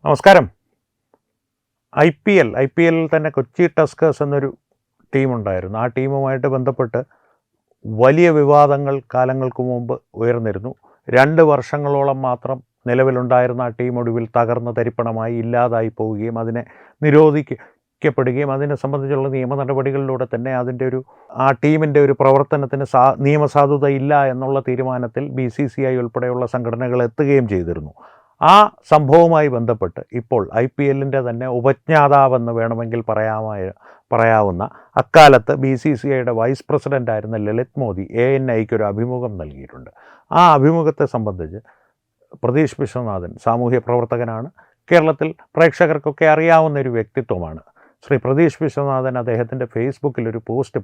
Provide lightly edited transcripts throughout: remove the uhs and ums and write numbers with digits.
നമസ്കാരം. I P എല്ലിൽ തന്നെ കൊച്ചി ടസ്കേഴ്സ് എന്നൊരു ടീമുണ്ടായിരുന്നു. ആ ടീമുമായിട്ട് ബന്ധപ്പെട്ട് വലിയ വിവാദങ്ങൾ കാലങ്ങൾക്ക് മുമ്പ് ഉയർന്നിരുന്നു. 2 വർഷങ്ങളോളം മാത്രം നിലവിലുണ്ടായിരുന്ന ആ ടീം ഒടുവിൽ തകർന്ന തരിപ്പണമായി ഇല്ലാതായി പോവുകയും അതിനെ നിരോധിക്കപ്പെടുകയും അതിനെ സംബന്ധിച്ചുള്ള നിയമ നടപടികളിലൂടെ തന്നെ ആ ടീമിൻ്റെ ഒരു പ്രവർത്തനത്തിന് നിയമസാധുത ഇല്ല എന്നുള്ള തീരുമാനത്തിൽ BCCI ഉൾപ്പെടെയുള്ള സംഘടനകൾ എത്തുകയും ചെയ്തിരുന്നു. ആ സംഭവവുമായി ബന്ധപ്പെട്ട് ഇപ്പോൾ IPLൻ്റെ തന്നെ ഉപജ്ഞാതാവെന്ന് വേണമെങ്കിൽ പറയാവുന്ന അക്കാലത്ത് BCCIയുടെ വൈസ് പ്രസിഡൻ്റായിരുന്ന ലളിത് മോദി ANIക്ക് ഒരു അഭിമുഖം നൽകിയിട്ടുണ്ട്. ആ അഭിമുഖത്തെ സംബന്ധിച്ച് പ്രതീഷ് വിശ്വനാഥൻ സാമൂഹ്യ പ്രവർത്തകനാണ്. കേരളത്തിൽ പ്രേക്ഷകർക്കൊക്കെ അറിയാവുന്ന ഒരു വ്യക്തിത്വമാണ്. ശ്രീ പ്രതീഷ് വിശ്വനാഥൻ അദ്ദേഹത്തിൻ്റെ ഫേസ്ബുക്കിലൊരു പോസ്റ്റ്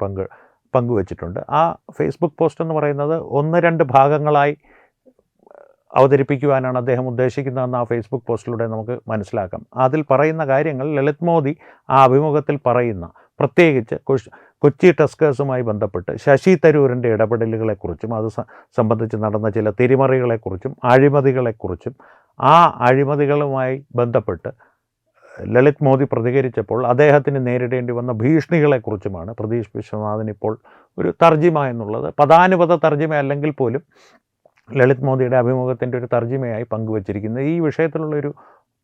പങ്കുവച്ചിട്ടുണ്ട്. ആ ഫേസ്ബുക്ക് പോസ്റ്റ് എന്ന് പറയുന്നത് 1-2 ഭാഗങ്ങളായി അവതരിപ്പിക്കുവാനാണ് അദ്ദേഹം ഉദ്ദേശിക്കുന്നതെന്ന് ആ ഫേസ്ബുക്ക് പോസ്റ്റിലൂടെ നമുക്ക് മനസ്സിലാക്കാം. അതിൽ പറയുന്ന കാര്യങ്ങൾ ലളിത് മോദി ആ അഭിമുഖത്തിൽ പറയുന്ന, പ്രത്യേകിച്ച് കൊച്ചി ടസ്കേഴ്സുമായി ബന്ധപ്പെട്ട് ശശി തരൂരിൻ്റെ ഇടപെടലുകളെക്കുറിച്ചും അത് സംബന്ധിച്ച് നടന്ന ചില തിരിമറികളെക്കുറിച്ചും അഴിമതികളെക്കുറിച്ചും ആ അഴിമതികളുമായി ബന്ധപ്പെട്ട് ലളിത് മോദി പ്രതികരിച്ചപ്പോൾ അദ്ദേഹത്തിന് നേരിടേണ്ടി വന്ന ഭീഷണികളെക്കുറിച്ചുമാണ് പ്രതീഷ് വിശ്വനാഥൻ ഇപ്പോൾ ഒരു തർജിമ എന്നുള്ളത്, പദാനുപത തർജിമ അല്ലെങ്കിൽ പോലും ലളിത് മോദിയുടെ അഭിമുഖത്തിൻ്റെ ഒരു തർജിമയായി പങ്കുവച്ചിരിക്കുന്നത്. ഈ വിഷയത്തിലുള്ളൊരു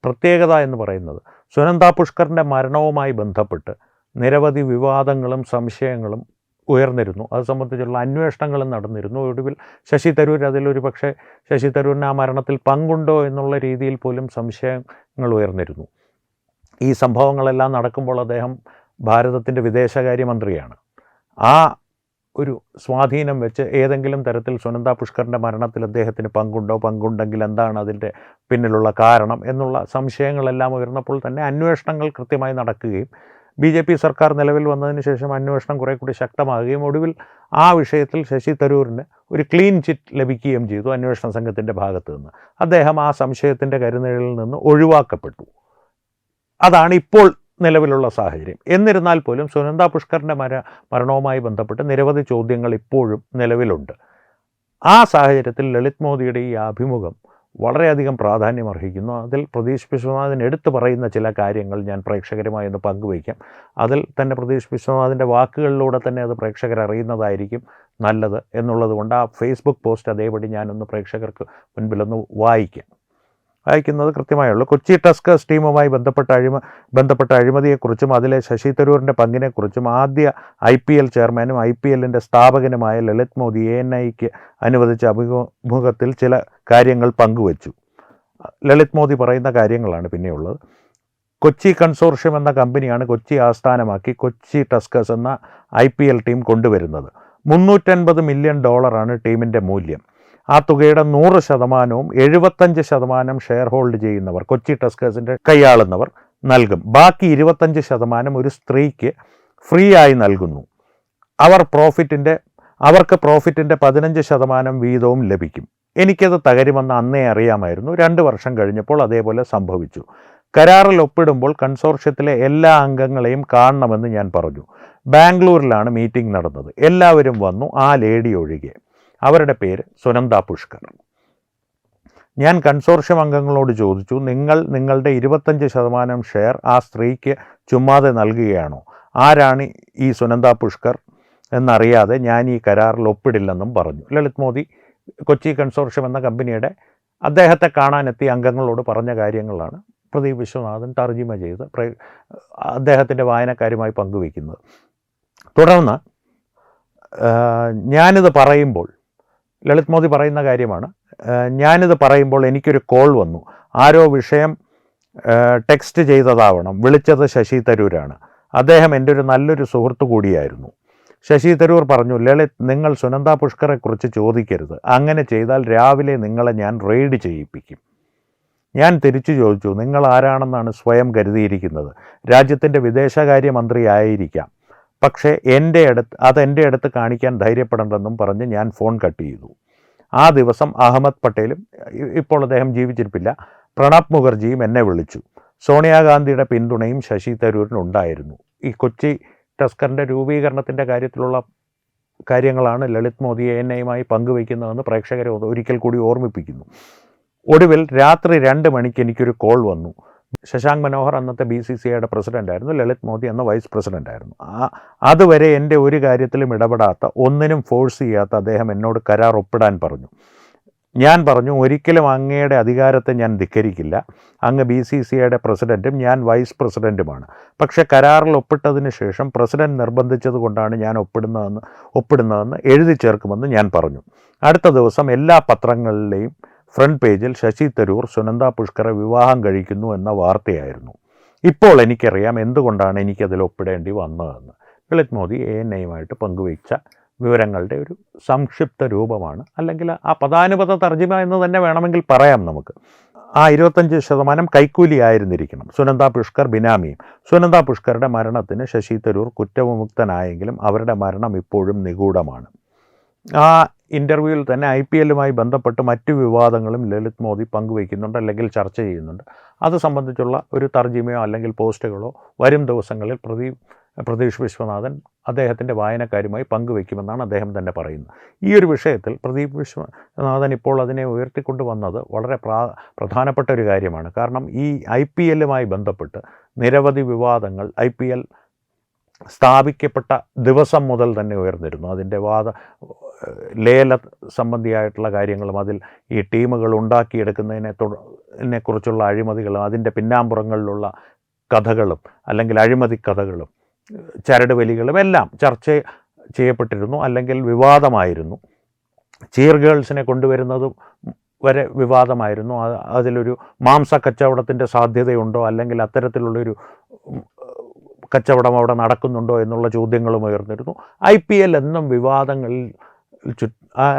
പ്രത്യേകത എന്ന് പറയുന്നത് സുനന്ദ പുഷ്കറിൻ്റെ മരണവുമായി ബന്ധപ്പെട്ട് നിരവധി വിവാദങ്ങളും സംശയങ്ങളും ഉയർന്നിരുന്നു. അത് സംബന്ധിച്ചുള്ള അന്വേഷണങ്ങളും നടന്നിരുന്നു. ഒടുവിൽ ശശി തരൂർ പക്ഷേ ശശി തരൂരിന് ആ മരണത്തിൽ പങ്കുണ്ടോ എന്നുള്ള രീതിയിൽ പോലും സംശയങ്ങൾ ഉയർന്നിരുന്നു. ഈ സംഭവങ്ങളെല്ലാം നടക്കുമ്പോൾ അദ്ദേഹം ഭാരതത്തിൻ്റെ വിദേശകാര്യമന്ത്രിയാണ്. ആ ഒരു സ്വാധീനം വെച്ച് ഏതെങ്കിലും തരത്തിൽ സുനന്ദ പുഷ്കറിൻ്റെ മരണത്തിൽ അദ്ദേഹത്തിന് പങ്കുണ്ടെങ്കിൽ എന്താണ് അതിൻ്റെ പിന്നിലുള്ള കാരണം എന്നുള്ള സംശയങ്ങളെല്ലാം ഉയർന്നപ്പോൾ തന്നെ അന്വേഷണങ്ങൾ കൃത്യമായി നടക്കുകയും BJP സർക്കാർ നിലവിൽ വന്നതിന് ശേഷം അന്വേഷണം കുറേ കൂടി ശക്തമാകുകയും ഒടുവിൽ ആ വിഷയത്തിൽ ശശി തരൂരിന് ഒരു ക്ലീൻ ചിറ്റ് ലഭിക്കുകയും ചെയ്തു അന്വേഷണ സംഘത്തിൻ്റെ ഭാഗത്തു നിന്ന്. അദ്ദേഹം ആ സംശയത്തിൻ്റെ കരുനിഴലിൽ നിന്ന് ഒഴിവാക്കപ്പെട്ടു. അതാണ് ഇപ്പോൾ നിലവിലുള്ള സാഹചര്യം. എന്നിരുന്നാൽ പോലും സുനന്ദ പുഷ്കറിൻ്റെ മരണവുമായി ബന്ധപ്പെട്ട് നിരവധി ചോദ്യങ്ങൾ ഇപ്പോഴും നിലവിലുണ്ട്. ആ സാഹചര്യത്തിൽ ലളിത് മോദിയുടെ ഈ അഭിമുഖം വളരെയധികം പ്രാധാന്യമർഹിക്കുന്നു. അതിൽ പ്രതീഷ് വിശ്വനാഥൻ എടുത്തു പറയുന്ന ചില കാര്യങ്ങൾ ഞാൻ പ്രേക്ഷകരുമായി ഒന്ന് പങ്കുവയ്ക്കാം. അതിൽ തന്നെ പ്രതീഷ് വിശ്വനാഥിൻ്റെ വാക്കുകളിലൂടെ തന്നെ അത് പ്രേക്ഷകർ അറിയുന്നതായിരിക്കും നല്ലത് എന്നുള്ളത് കൊണ്ട് ആ ഫേസ്ബുക്ക് പോസ്റ്റ് അതേപടി ഞാനൊന്ന് പ്രേക്ഷകർക്ക് മുൻപിലൊന്ന് വായിക്കുന്നത് കൃത്യമായുള്ളൂ. കൊച്ചി ടസ്കേഴ്സ് ടീമുമായി ബന്ധപ്പെട്ട അഴിമതിയെക്കുറിച്ചും അതിലെ ശശി തരൂരിൻ്റെ പങ്കിനെക്കുറിച്ചും ആദ്യ IPL ചെയർമാനും IPLൻ്റെ സ്ഥാപകനുമായ ലളിത് മോദി ANIക്ക് അനുവദിച്ച അഭിമുഖത്തിൽ ചില കാര്യങ്ങൾ പങ്കുവച്ചു. ലളിത് മോദി പറയുന്ന കാര്യങ്ങളാണ് പിന്നെയുള്ളത്. കൊച്ചി കൺസോർഷ്യം എന്ന കമ്പനിയാണ് കൊച്ചി ആസ്ഥാനമാക്കി കൊച്ചി ടസ്കേഴ്സ് എന്ന IPL ടീം കൊണ്ടുവരുന്നത്. $350 മില്യൺ ടീമിൻ്റെ മൂല്യം. ആ തുകയുടെ 100% 75% ഷെയർ ഹോൾഡ് ചെയ്യുന്നവർ, കൊച്ചി ടസ്കേഴ്സിൻ്റെ കൈയാളുന്നവർ നൽകും. ബാക്കി 25% ഒരു സ്ത്രീക്ക് ഫ്രീ ആയി നൽകുന്നു. അവർക്ക് പ്രോഫിറ്റിൻ്റെ 15% വീതവും ലഭിക്കും. എനിക്കത് തകരുമെന്ന് അന്നേ അറിയാമായിരുന്നു. 2 വർഷം കഴിഞ്ഞപ്പോൾ അതേപോലെ സംഭവിച്ചു. കരാറിൽ ഒപ്പിടുമ്പോൾ കൺസോർഷ്യത്തിലെ എല്ലാ അംഗങ്ങളെയും കാണണമെന്ന് ഞാൻ പറഞ്ഞു. ബാംഗ്ലൂരിലാണ് മീറ്റിംഗ് നടന്നത്. എല്ലാവരും വന്നു, ആ ലേഡി ഒഴികെ. അവരുടെ പേര് സുനന്ദ പുഷ്കർ. ഞാൻ കൺസോർഷ്യം അംഗങ്ങളോട് ചോദിച്ചു, നിങ്ങളുടെ 25% ഷെയർ ആ സ്ത്രീക്ക് ചുമ്മാതെ നൽകുകയാണോ? ആരാണ് ഈ സുനന്ദ പുഷ്കർ എന്നറിയാതെ ഞാൻ ഈ കരാറിൽ ഒപ്പിടില്ലെന്നും പറഞ്ഞു. ലളിത് മോദി കൊച്ചി കൺസോർഷ്യം എന്ന കമ്പനിയുടെ അദ്ദേഹത്തെ കാണാനെത്തിയ അംഗങ്ങളോട് പറഞ്ഞ കാര്യങ്ങളാണ് പ്രദീപ് വിശ്വനാഥൻ തർജിമ ചെയ്ത് അദ്ദേഹത്തിൻ്റെ വായനക്കാരുമായി പങ്കുവയ്ക്കുന്നത്. തുടർന്ന് ഞാനിത് പറയുമ്പോൾ ലളിത് മോദി പറയുന്ന കാര്യമാണ്, ഞാനിത് പറയുമ്പോൾ എനിക്കൊരു കോൾ വന്നു. ആരോ വിഷയം ടെക്സ്റ്റ് ചെയ്തതാവണം. വിളിച്ചത് ശശി തരൂരാണ്. അദ്ദേഹം എൻ്റെ ഒരു നല്ലൊരു സുഹൃത്തു കൂടിയായിരുന്നു. ശശി തരൂർ പറഞ്ഞു, ലളിത്, നിങ്ങൾ സുനന്ദ പുഷ്കറെക്കുറിച്ച് ചോദിക്കരുത്. അങ്ങനെ ചെയ്താൽ രാവിലെ നിങ്ങളെ ഞാൻ റെയ്ഡ് ചെയ്യിപ്പിക്കും. ഞാൻ തിരിച്ചു ചോദിച്ചു, നിങ്ങൾ ആരാണെന്നാണ് സ്വയം കരുതിയിരിക്കുന്നത്? രാജ്യത്തിൻ്റെ വിദേശകാര്യമന്ത്രിയായിരിക്കാം, പക്ഷേ എൻ്റെ അടുത്ത് കാണിക്കാൻ ധൈര്യപ്പെടേണ്ടെന്നും പറഞ്ഞ് ഞാൻ ഫോൺ കട്ട് ചെയ്തു. ആ ദിവസം അഹമ്മദ് പട്ടേലും, ഇപ്പോൾ അദ്ദേഹം ജീവിച്ചിരിപ്പില്ല, പ്രണബ് മുഖർജിയും എന്നെ വിളിച്ചു. സോണിയാഗാന്ധിയുടെ പിന്തുണയും ശശി തരൂരിനുണ്ടായിരുന്നു. ഈ കൊച്ചി ടസ്കറിൻ്റെ രൂപീകരണത്തിൻ്റെ കാര്യത്തിലുള്ള കാര്യങ്ങളാണ് ലളിത് മോദി ANIയുമായി പങ്കുവയ്ക്കുന്നതെന്ന് പ്രേക്ഷകരെ ഒരിക്കൽ കൂടി ഓർമ്മിപ്പിക്കുന്നു. ഒടുവിൽ രാത്രി 2 മണിക്ക് എനിക്കൊരു കോൾ വന്നു. ശശാങ്ക് മനോഹർ അന്നത്തെ BCCIയുടെ പ്രസിഡൻ്റായിരുന്നു, ലളിത് മോദി അന്ന് വൈസ് പ്രസിഡൻ്റായിരുന്നു. അതുവരെ എൻ്റെ ഒരു കാര്യത്തിലും ഇടപെടാത്ത, ഒന്നിനും ഫോഴ്സ് ചെയ്യാത്ത അദ്ദേഹം എന്നോട് കരാർ ഒപ്പിടാൻ പറഞ്ഞു. ഞാൻ പറഞ്ഞു, ഒരിക്കലും അങ്ങയുടെ അധികാരത്തെ ഞാൻ ധിക്കരിക്കില്ല. അങ്ങ് BCCIയുടെ പ്രസിഡൻറ്റും ഞാൻ വൈസ് പ്രസിഡൻറ്റുമാണ്. പക്ഷേ കരാറിൽ ഒപ്പിട്ടതിന് ശേഷം പ്രസിഡൻറ്റ് നിർബന്ധിച്ചത് കൊണ്ടാണ് ഞാൻ ഒപ്പിടുന്നതെന്ന് എഴുതി ചേർക്കുമെന്ന് ഞാൻ പറഞ്ഞു. അടുത്ത ദിവസം എല്ലാ പത്രങ്ങളിലെയും ഫ്രണ്ട് പേജിൽ ശശി തരൂർ സുനന്ദ പുഷ്കറെ വിവാഹം കഴിക്കുന്നു എന്ന വാർത്തയായിരുന്നു. ഇപ്പോൾ എനിക്കറിയാം എന്തുകൊണ്ടാണ് എനിക്കതിൽ ഒപ്പിടേണ്ടി വന്നതെന്ന്. ലളിത് മോദി ANIയുമായിട്ട് പങ്കുവച്ച വിവരങ്ങളുടെ ഒരു സംക്ഷിപ്ത രൂപമാണ്, അല്ലെങ്കിൽ ആ പദാനുപത തർജിമ എന്ന് തന്നെ വേണമെങ്കിൽ പറയാം നമുക്ക്. ആ 25% കൈക്കൂലി ആയിരുന്നിരിക്കണം. സുനന്ദ പുഷ്കർ ബിനാമിയും. സുനന്ദ പുഷ്കറുടെ മരണത്തിന് ശശി തരൂർ കുറ്റവിമുക്തനായെങ്കിലും അവരുടെ മരണം ഇപ്പോഴും നിഗൂഢമാണ്. ആ ഇൻ്റർവ്യൂവിൽ തന്നെ IPLുമായി ബന്ധപ്പെട്ട് മറ്റു വിവാദങ്ങളും ലളിത് മോദി പങ്കുവയ്ക്കുന്നുണ്ട്, അല്ലെങ്കിൽ ചർച്ച ചെയ്യുന്നുണ്ട്. അത് സംബന്ധിച്ചുള്ള ഒരു തർജിമയോ അല്ലെങ്കിൽ പോസ്റ്റുകളോ വരും ദിവസങ്ങളിൽ പ്രതീഷ് വിശ്വനാഥൻ അദ്ദേഹത്തിൻ്റെ വായനക്കാരുമായി പങ്കുവയ്ക്കുമെന്നാണ് അദ്ദേഹം തന്നെ പറയുന്നത്. ഈ ഒരു വിഷയത്തിൽ പ്രദീപ് വിശ്വനാഥൻ ഇപ്പോൾ അതിനെ ഉയർത്തിക്കൊണ്ട് വന്നത് വളരെ പ്രധാനപ്പെട്ട ഒരു കാര്യമാണ്. കാരണം ഈ IPLുമായി ബന്ധപ്പെട്ട് നിരവധി വിവാദങ്ങൾ IPL സ്ഥാപിക്കപ്പെട്ട ദിവസം മുതൽ തന്നെ ഉയർന്നിരുന്നു. അതിൻ്റെ ലേല സംബന്ധിയായിട്ടുള്ള കാര്യങ്ങളും അതിൽ ഈ ടീമുകൾ ഉണ്ടാക്കിയെടുക്കുന്നതിനെ കുറിച്ചുള്ള അഴിമതികളും അതിൻ്റെ പിന്നാമ്പുറങ്ങളിലുള്ള കഥകളും അല്ലെങ്കിൽ അഴിമതി കഥകളും ചരട് വലികളും എല്ലാം ചർച്ച ചെയ്യപ്പെട്ടിരുന്നു, അല്ലെങ്കിൽ വിവാദമായിരുന്നു. ചീർ ഗേൾസിനെ കൊണ്ടുവരുന്നതും വരെ വിവാദമായിരുന്നു. അതിലൊരു മാംസ കച്ചവടത്തിൻ്റെ സാധ്യതയുണ്ടോ, അല്ലെങ്കിൽ അത്തരത്തിലുള്ളൊരു കച്ചവടം അവിടെ നടക്കുന്നുണ്ടോ എന്നുള്ള ചോദ്യങ്ങളും ഉയർന്നിരുന്നു. IPL എന്നും വിവാദങ്ങളിൽ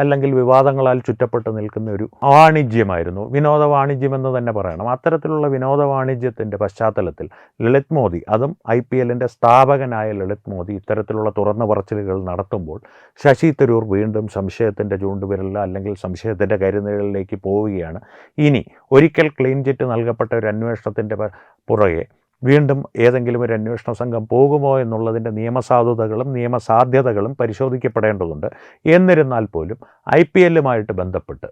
അല്ലെങ്കിൽ വിവാദങ്ങളാൽ ചുറ്റപ്പെട്ട് നിൽക്കുന്ന ഒരു വാണിജ്യമായിരുന്നു, വിനോദ വാണിജ്യമെന്ന് തന്നെ പറയണം. അത്തരത്തിലുള്ള വിനോദ വാണിജ്യത്തിൻ്റെ പശ്ചാത്തലത്തിൽ ലളിത് മോദി, അതും IPLൻ്റെ സ്ഥാപകനായ ലളിത് മോദി ഇത്തരത്തിലുള്ള തുറന്നു പറച്ചിലുകൾ നടത്തുമ്പോൾ ശശി തരൂർ വീണ്ടും സംശയത്തിൻ്റെ ചൂണ്ടുവിരലിൽ അല്ലെങ്കിൽ സംശയത്തിൻ്റെ കരുനിഴലിലേക്ക് പോവുകയാണ്. ഇനി ഒരിക്കൽ ക്ലീൻ ചിറ്റ് നൽകപ്പെട്ട ഒരു അന്വേഷണത്തിൻ്റെ പുറകെ വീണ്ടും ഏതെങ്കിലും ഒരു അന്വേഷണ സംഘം പോകുമോ എന്നുള്ളതിൻ്റെ നിയമസാധുതകളും നിയമസാധ്യതകളും പരിശോധിക്കപ്പെടേണ്ടതുണ്ട്. എന്നിരുന്നാൽ പോലും IPLുമായിട്ട് ബന്ധപ്പെട്ട്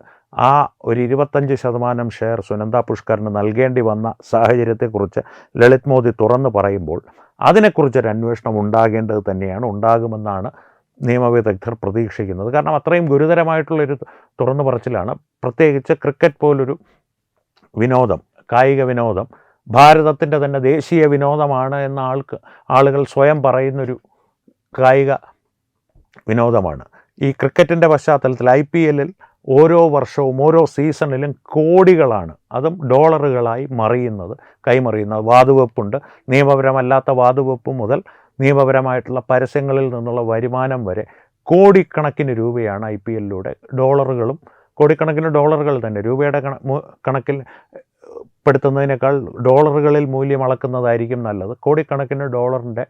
ആ ഒരു 25% ഷെയർ സുനന്ദ പുഷ്കറിന് നൽകേണ്ടി വന്ന സാഹചര്യത്തെക്കുറിച്ച് ലളിത് മോദി തുറന്നു പറയുമ്പോൾ അതിനെക്കുറിച്ചൊരു അന്വേഷണം ഉണ്ടാകേണ്ടത് തന്നെയാണ്, ഉണ്ടാകുമെന്നാണ് നിയമവിദഗ്ധർ പ്രതീക്ഷിക്കുന്നത്. കാരണം അത്രയും ഗുരുതരമായിട്ടുള്ളൊരു തുറന്നു പറച്ചിലാണ്. പ്രത്യേകിച്ച് ക്രിക്കറ്റ് പോലൊരു വിനോദം, കായിക വിനോദം ഭാരതത്തിൻ്റെ തന്നെ ദേശീയ വിനോദമാണ് എന്ന ആളുകൾ സ്വയം പറയുന്നൊരു കായിക വിനോദമാണ്. ഈ ക്രിക്കറ്റിൻ്റെ പശ്ചാത്തലത്തിൽ IPLൽ ഓരോ വർഷവും ഓരോ സീസണിലും കോടികളാണ്, അതും ഡോളറുകളായി കൈമറിയുന്നത്. വാതുവെപ്പുണ്ട്, നിയമപരമല്ലാത്ത വാതുവെപ്പ് മുതൽ നിയമപരമായിട്ടുള്ള പരസ്യങ്ങളിൽ നിന്നുള്ള വരുമാനം വരെ കോടിക്കണക്കിന് രൂപയാണ് IPLലൂടെ ഡോളറുകളും, കോടിക്കണക്കിന് ഡോളറുകൾ തന്നെ, രൂപയുടെ കണക്കിൽ പെടുത്തുന്നതിനേക്കാൾ ഡോളറുകളിൽ മൂല്യം അളക്കുന്നതായിരിക്കും നല്ലത്. കോടിക്കണക്കിന് ഡോളറിൻ്റെ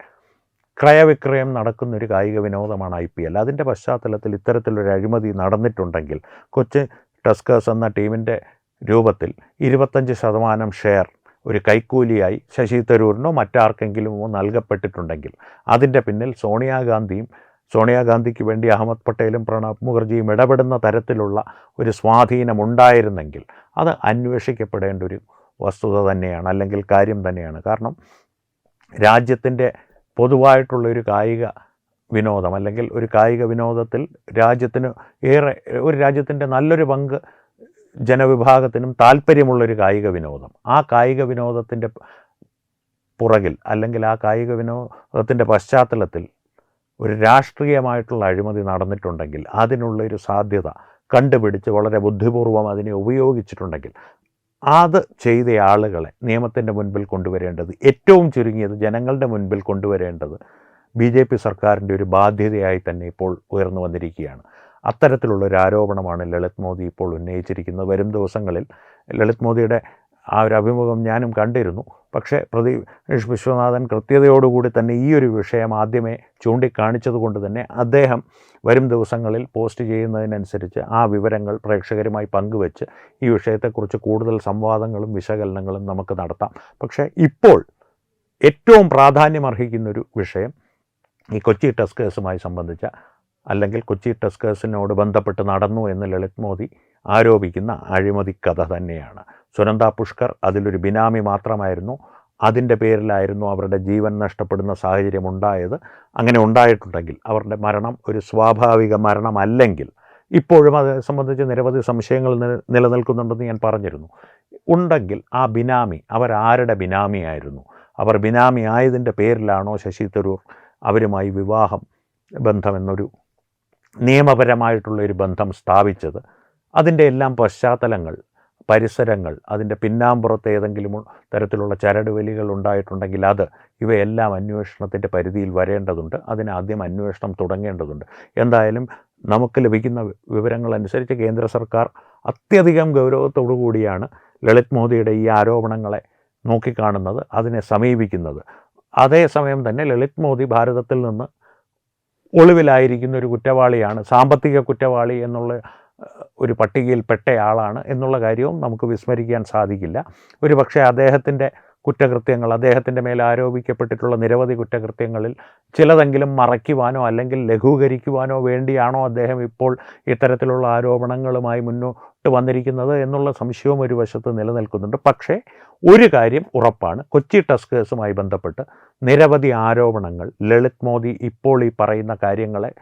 ക്രയവിക്രയം നടക്കുന്നൊരു കായിക വിനോദമാണ് IPL. അതിൻ്റെ പശ്ചാത്തലത്തിൽ ഇത്തരത്തിലൊരു അഴിമതി നടന്നിട്ടുണ്ടെങ്കിൽ കൊച്ചി ടസ്കേഴ്സ് എന്ന ടീമിൻ്റെ രൂപത്തിൽ 25% ഷെയർ ഒരു കൈക്കൂലിയായി ശശി തരൂരിനോ മറ്റാർക്കെങ്കിലുമോ നൽകപ്പെട്ടിട്ടുണ്ടെങ്കിൽ അതിൻ്റെ പിന്നിൽ സോണിയാഗാന്ധിക്ക് വേണ്ടി അഹമ്മദ് പട്ടേലും പ്രണബ് മുഖർജിയും ഇടപെടുന്ന തരത്തിലുള്ള ഒരു സ്വാധീനമുണ്ടായിരുന്നെങ്കിൽ അത് അന്വേഷിക്കപ്പെടേണ്ട ഒരു വസ്തുത തന്നെയാണ്, അല്ലെങ്കിൽ കാര്യം തന്നെയാണ്. കാരണം രാജ്യത്തിൻ്റെ പൊതുവായിട്ടുള്ളൊരു കായിക വിനോദം, അല്ലെങ്കിൽ ഒരു കായിക വിനോദത്തിൽ രാജ്യത്തിൻ്റെ നല്ലൊരു പങ്ക് ജനവിഭാഗത്തിനും താല്പര്യമുള്ളൊരു കായിക വിനോദം, ആ കായിക വിനോദത്തിൻ്റെ പുറകിൽ അല്ലെങ്കിൽ ആ കായിക വിനോദത്തിൻ്റെ പശ്ചാത്തലത്തിൽ ഒരു രാഷ്ട്രീയമായിട്ടുള്ള അഴിമതി നടന്നിട്ടുണ്ടെങ്കിൽ അതിനുള്ളൊരു സാധ്യത കണ്ടുപിടിച്ച് വളരെ ബുദ്ധിപൂർവം അതിനെ ഉപയോഗിച്ചിട്ടുണ്ടെങ്കിൽ അത് ചെയ്ത ആളുകളെ നിയമത്തിൻ്റെ മുൻപിൽ കൊണ്ടുവരേണ്ടത്, ഏറ്റവും ചുരുങ്ങിയത് ജനങ്ങളുടെ മുൻപിൽ കൊണ്ടുവരേണ്ടത് BJP സർക്കാരിൻ്റെ ഒരു ബാധ്യതയായി തന്നെ ഇപ്പോൾ ഉയർന്നു വന്നിരിക്കുകയാണ്. അത്തരത്തിലുള്ളൊരു ആരോപണമാണ് ലളിത് മോദി ഇപ്പോൾ ഉന്നയിച്ചിരിക്കുന്നത്. വരും ദിവസങ്ങളിൽ ലളിത് മോദിയുടെ ആ ഒരു അഭിമുഖം ഞാനും കണ്ടിരുന്നു. പക്ഷേ പ്രദീപ് വിശ്വനാഥൻ കൃത്യതയോടുകൂടി തന്നെ ഈ ഒരു വിഷയം ആദ്യമേ ചൂണ്ടിക്കാണിച്ചത് കൊണ്ട് തന്നെ അദ്ദേഹം വരും ദിവസങ്ങളിൽ പോസ്റ്റ് ചെയ്യുന്നതിനനുസരിച്ച് ആ വിവരങ്ങൾ പ്രേക്ഷകരുമായി പങ്കുവെച്ച് ഈ വിഷയത്തെക്കുറിച്ച് കൂടുതൽ സംവാദങ്ങളും വിശകലനങ്ങളും നമുക്ക് നടത്താം. പക്ഷേ ഇപ്പോൾ ഏറ്റവും പ്രാധാന്യമർഹിക്കുന്നൊരു വിഷയം ഈ കൊച്ചി ടസ്കേഴ്സുമായി സംബന്ധിച്ച, അല്ലെങ്കിൽ കൊച്ചി ടസ്കേഴ്സിനോട് ബന്ധപ്പെട്ട് നടന്നു എന്ന് ലളിത് മോദി ആരോപിക്കുന്ന അഴിമതി കഥ തന്നെയാണ്. സുനന്ദ പുഷ്കർ അതിലൊരു ബിനാമി മാത്രമായിരുന്നു. അതിൻ്റെ പേരിലായിരുന്നു അവരുടെ ജീവൻ നഷ്ടപ്പെടുന്ന സാഹചര്യം ഉണ്ടായത്. അങ്ങനെ ഉണ്ടായിട്ടുണ്ടെങ്കിൽ അവരുടെ മരണം ഒരു സ്വാഭാവിക മരണമല്ലെങ്കിൽ, ഇപ്പോഴും അത് സംബന്ധിച്ച് നിരവധി സംശയങ്ങൾ നിലനിൽക്കുന്നുണ്ടെന്ന് ഞാൻ പറഞ്ഞിരുന്നു. ഉണ്ടെങ്കിൽ ആ ബിനാമി അവരാരുടെ ബിനാമിയായിരുന്നു? അവർ ബിനാമി ആയതിൻ്റെ പേരിലാണോ ശശി തരൂർ അവരുമായി വിവാഹം ബന്ധമെന്നൊരു നിയമപരമായിട്ടുള്ളൊരു ബന്ധം സ്ഥാപിച്ചത്? അതിൻ്റെ എല്ലാം പശ്ചാത്തലങ്ങൾ, പരിസരങ്ങൾ, അതിൻ്റെ പിന്നാമ്പുറത്ത് ഏതെങ്കിലും തരത്തിലുള്ള ചരടുവലികൾ ഉണ്ടായിട്ടുണ്ടെങ്കിൽ ഇവയെല്ലാം അന്വേഷണത്തിൻ്റെ പരിധിയിൽ വരേണ്ടതുണ്ട്. അതിനാദ്യം അന്വേഷണം തുടങ്ങേണ്ടതുണ്ട്. എന്തായാലും നമുക്ക് ലഭിക്കുന്ന വിവരങ്ങളനുസരിച്ച് കേന്ദ്ര സർക്കാർ അത്യധികം ഗൗരവത്തോടു കൂടിയാണ് ലളിത് മോദിയുടെ ഈ ആരോപണങ്ങളെ നോക്കിക്കാണുന്നത്, അതിനെ സമീപിക്കുന്നത്. അതേസമയം തന്നെ ലളിത് മോദി ഭാരതത്തിൽ നിന്ന് ഒളിവിലായിരിക്കുന്ന ഒരു കുറ്റവാളിയാണ്, സാമ്പത്തിക കുറ്റവാളി എന്നുള്ള ഒരു പട്ടികയിൽപ്പെട്ടയാളാണ് എന്നുള്ള കാര്യവും നമുക്ക് വിസ്മരിക്കാൻ സാധിക്കില്ല. ഒരുപക്ഷെ അദ്ദേഹത്തിൻ്റെ കുറ്റകൃത്യങ്ങൾ, അദ്ദേഹത്തിൻ്റെ മേൽ ആരോപിക്കപ്പെട്ടിട്ടുള്ള നിരവധി കുറ്റകൃത്യങ്ങളിൽ ചിലതെങ്കിലും മറയ്ക്കുവാനോ അല്ലെങ്കിൽ ലഘൂകരിക്കുവാനോ വേണ്ടിയാണോ അദ്ദേഹം ഇപ്പോൾ ഇത്തരത്തിലുള്ള ആരോപണങ്ങളുമായി മുന്നോട്ട് വന്നിരിക്കുന്നത് എന്നുള്ള സംശയവും ഒരു വശത്ത് നിലനിൽക്കുന്നുണ്ട്. പക്ഷേ ഒരു കാര്യം ഉറപ്പാണ്, കൊച്ചി ടസ്കേഴ്സുമായി ബന്ധപ്പെട്ട് നിരവധി ആരോപണങ്ങൾ ലളിത് മോദി ഇപ്പോൾ ഈ പറയുന്ന കാര്യങ്ങളെ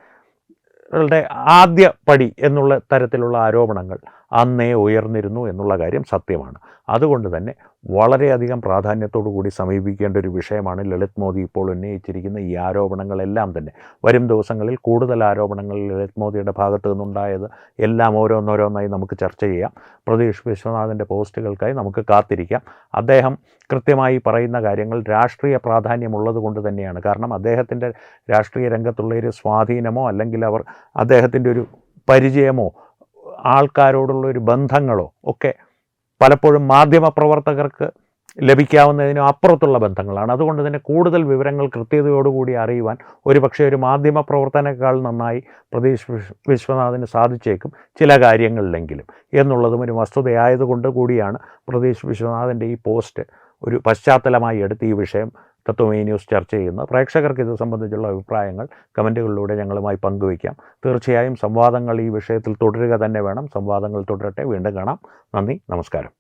ആദ്യ പടി എന്നുള്ള തരത്തിലുള്ള ആരോപണങ്ങൾ അന്നേ ഉയർന്നിരുന്നു എന്നുള്ള കാര്യം സത്യമാണ്. അതുകൊണ്ട് തന്നെ വളരെയധികം പ്രാധാന്യത്തോടു കൂടി സമീപിക്കേണ്ട ഒരു വിഷയമാണ് ലളിത് മോദി ഇപ്പോൾ ഉന്നയിച്ചിരിക്കുന്ന ഈ ആരോപണങ്ങളെല്ലാം തന്നെ. വരും ദിവസങ്ങളിൽ കൂടുതൽ ആരോപണങ്ങൾ ലളിത് മോദിയുടെ ഭാഗത്തു നിന്നുണ്ടായത് എല്ലാം ഓരോന്നോരോന്നായി നമുക്ക് ചർച്ച ചെയ്യാം. പ്രതീഷ് വിശ്വനാഥിൻ്റെ പോസ്റ്റുകൾക്കായി നമുക്ക് കാത്തിരിക്കാം. അദ്ദേഹം കൃത്യമായി പറയുന്ന കാര്യങ്ങൾ രാഷ്ട്രീയ പ്രാധാന്യമുള്ളത് കൊണ്ട് തന്നെയാണ്. കാരണം അദ്ദേഹത്തിൻ്റെ രാഷ്ട്രീയ രംഗത്തുള്ള ഒരു സ്വാധീനമോ അല്ലെങ്കിൽ അദ്ദേഹത്തിൻ്റെ ഒരു പരിചയമോ ആൾക്കാരോടുള്ള ഒരു ബന്ധങ്ങളോ ഒക്കെ പലപ്പോഴും മാധ്യമപ്രവർത്തകർക്ക് ലഭിക്കാവുന്നതിനും അപ്പുറത്തുള്ള ബന്ധങ്ങളാണ്. അതുകൊണ്ട് തന്നെ കൂടുതൽ വിവരങ്ങൾ കൃത്യതയോടുകൂടി അറിയുവാൻ ഒരുപക്ഷെ ഒരു മാധ്യമപ്രവർത്തനേക്കാൾ നന്നായി പ്രതീഷ് വിശ്വനാഥിന് സാധിച്ചേക്കും ചില കാര്യങ്ങളിലെങ്കിലും എന്നുള്ളതും ഒരു വസ്തുതയായതുകൊണ്ട് കൂടിയാണ് പ്രതീഷ് വിശ്വനാഥിൻ്റെ ഈ പോസ്റ്റ് ഒരു പശ്ചാത്തലമായി എടുത്ത് ഈ വിഷയം തത്വമേ ന്യൂസ് ചർച്ച ചെയ്യുന്നത്. പ്രേക്ഷകർക്ക് ഇത് സംബന്ധിച്ചുള്ള അഭിപ്രായങ്ങൾ കമൻറ്റുകളിലൂടെ ഞങ്ങളുമായി പങ്കുവയ്ക്കാം. തീർച്ചയായും സംവാദങ്ങൾ ഈ വിഷയത്തിൽ തുടരുക തന്നെ വേണം. സംവാദങ്ങൾ തുടരട്ടെ. വീണ്ടും കാണാം. നന്ദി, നമസ്കാരം.